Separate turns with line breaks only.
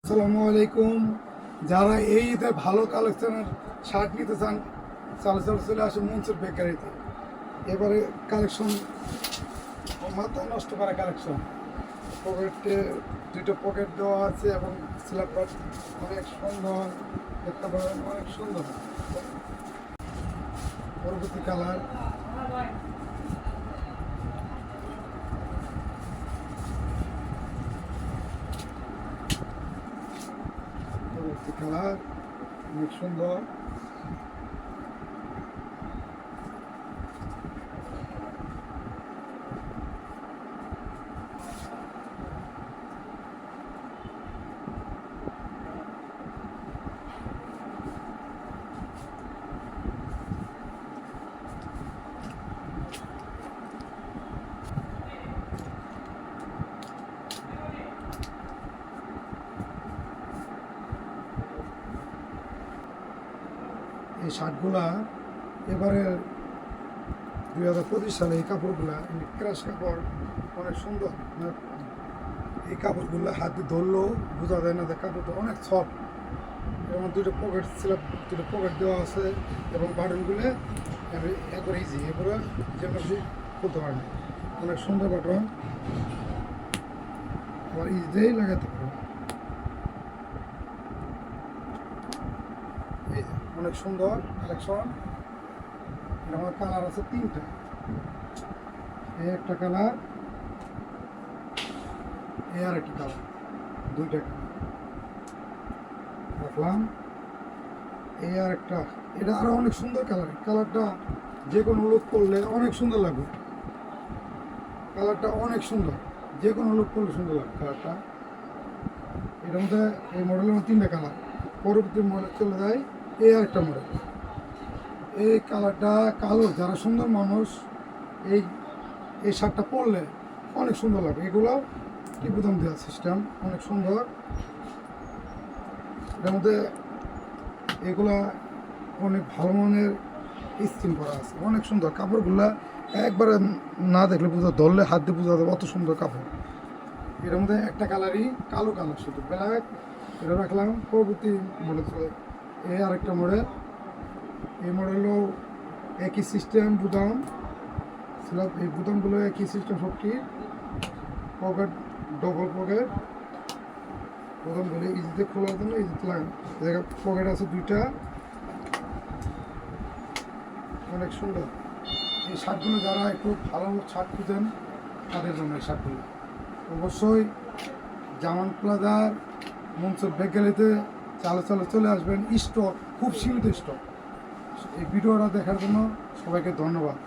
আসসালামু আলাইকুম। যারা এই ঈদে ভালো কালেকশনের শার্ট নিতে চান চালে চালে চলে আসে মনসুর বেকারিতে। এবারে কালেকশন মাথা নষ্ট করা কালেকশন। পকেটে দুটো পকেট দেওয়া আছে এবং স্ল্যাপার অনেক সুন্দর দেখতে পাবেন, অনেক সুন্দর। পরবর্তী কালার কালার অনেক সুন্দর। এই শার্টগুলা এবারে 2025 সালে এই কাপড়গুলা ক্রাশ কাপড় অনেক সুন্দর। এই কাপড়গুলো হাতে ধরলেও বোঝা যায় না যে কাপড়টা অনেক সফট এবং দুটো পকেট স্ল্যাপ, দুটো পকেট দেওয়া আছে এবং বাটনগুলো একবারে ইজি, এরপরে যেমন খুলতে পারে না। অনেক সুন্দর বাটন, আবার ইজিতেই লাগাতে পারো। অনেক সুন্দর কালেকশন। আমার কালার আছে তিনটা, এই একটা কালার, এই আর একটা কালার, দুইটা কালার রাখলাম। এই আর একটা, এটা আরো অনেক সুন্দর কালার। কালারটা যে কোনো লুক করলে অনেক সুন্দর লাগবে। কালারটা অনেক সুন্দর, যে কোনো লুক করলে সুন্দর লাগবে কালারটা। এটার মধ্যে এই মডেলের মধ্যে তিনটা কালার। পরবর্তী মডেল চলে যায় এই আর একটা মডেল। এই কালারটা কালো, যারা সুন্দর মানুষ এই এই শার্টটা পরলে অনেক সুন্দর লাগে। এগুলো কি বোতাম দেওয়া সিস্টেম, অনেক সুন্দর। এটার মধ্যে এগুলা অনেক ভালো মানের স্কিন করা আছে, অনেক সুন্দর কাপড়গুলা। একবারে না দেখলে বোঝা, ধরলে হাত দিয়ে বোঝা যাবে অত সুন্দর কাপড়। এটার মধ্যে একটা কালারই কালো কালার, শুধু ব্ল্যাক। এটা রাখলাম। পরবর্তী মডেল চলে এই আরেকটা মডেল। এই মডেলও একই সিস্টেম, বুতাম স্ল্যাব, এই বুতামগুলো একই সিস্টেম সবটি। পকেট ডবল পকেট, বুতামগুলো ইজিতে খোলার জন্য ইজিতে লাগানো। পকেট আছে দুইটা, অনেক সুন্দর। এই শার্টগুলো যারা একটু ভালো শার্ট খুঁজেন তাদের জন্য এই শার্টগুলো অবশ্যই জামান প্লাজার মনসুর বেকারিতে চালে চালে চলে আসবেন। স্টক খুব সীমিত স্টক। এই ভিডিওটা দেখার জন্য সবাইকে ধন্যবাদ।